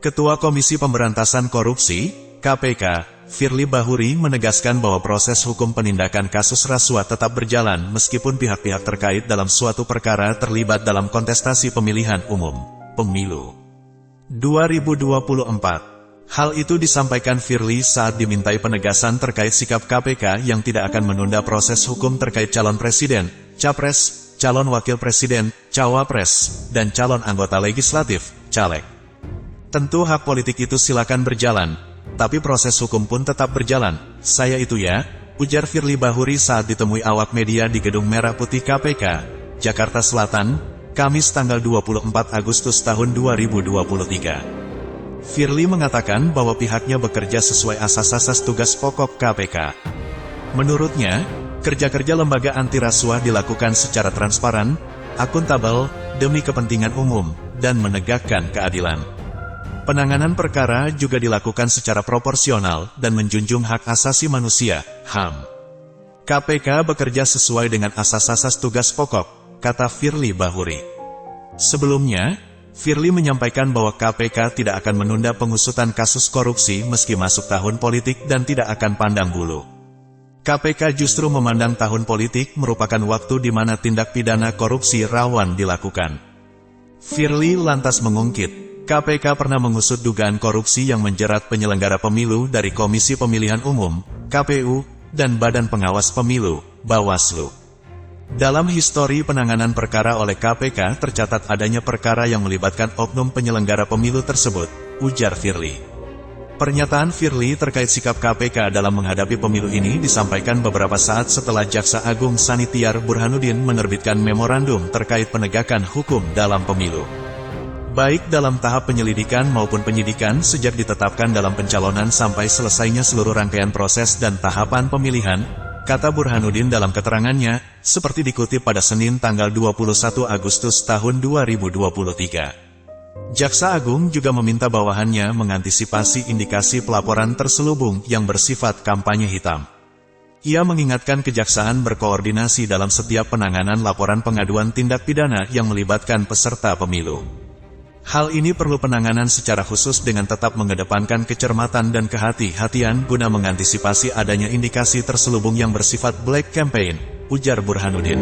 Ketua Komisi Pemberantasan Korupsi, KPK, Firly Bahuri menegaskan bahwa proses hukum penindakan kasus rasuah tetap berjalan meskipun pihak-pihak terkait dalam suatu perkara terlibat dalam kontestasi pemilihan umum, pemilu 2024. Hal itu disampaikan Firly saat dimintai penegasan terkait sikap KPK yang tidak akan menunda proses hukum terkait calon presiden, capres, calon wakil presiden, cawapres, dan calon anggota legislatif, caleg. Tentu hak politik itu silakan berjalan, tapi proses hukum pun tetap berjalan. Saya itu ya, ujar Firly Bahuri saat ditemui awak media di Gedung Merah Putih KPK, Jakarta Selatan, Kamis tanggal 24 Agustus tahun 2023. Firly mengatakan bahwa pihaknya bekerja sesuai asas-asas tugas pokok KPK. Menurutnya, kerja-kerja lembaga anti rasuah dilakukan secara transparan, akuntabel, demi kepentingan umum, dan menegakkan keadilan. Penanganan perkara juga dilakukan secara proporsional dan menjunjung hak asasi manusia, HAM. KPK bekerja sesuai dengan asas-asas tugas pokok, kata Firly Bahuri. Sebelumnya, Firly menyampaikan bahwa KPK tidak akan menunda pengusutan kasus korupsi meski masuk tahun politik dan tidak akan pandang bulu. KPK justru memandang tahun politik merupakan waktu di mana tindak pidana korupsi rawan dilakukan. Firly lantas mengungkit, KPK pernah mengusut dugaan korupsi yang menjerat penyelenggara pemilu dari Komisi Pemilihan Umum, KPU, dan Badan Pengawas Pemilu, Bawaslu. Dalam histori penanganan perkara oleh KPK tercatat adanya perkara yang melibatkan oknum penyelenggara pemilu tersebut, ujar Firly. Pernyataan Firly terkait sikap KPK dalam menghadapi pemilu ini disampaikan beberapa saat setelah Jaksa Agung Sanitiar Burhanuddin menerbitkan memorandum terkait penegakan hukum dalam pemilu. Baik dalam tahap penyelidikan maupun penyidikan sejak ditetapkan dalam pencalonan sampai selesainya seluruh rangkaian proses dan tahapan pemilihan, kata Burhanuddin dalam keterangannya, seperti dikutip pada Senin tanggal 21 Agustus tahun 2023. Jaksa Agung juga meminta bawahannya mengantisipasi indikasi pelaporan terselubung yang bersifat kampanye hitam. Ia mengingatkan kejaksaan berkoordinasi dalam setiap penanganan laporan pengaduan tindak pidana yang melibatkan peserta pemilu. Hal ini perlu penanganan secara khusus dengan tetap mengedepankan kecermatan dan kehati-hatian guna mengantisipasi adanya indikasi terselubung yang bersifat black campaign, ujar Burhanuddin.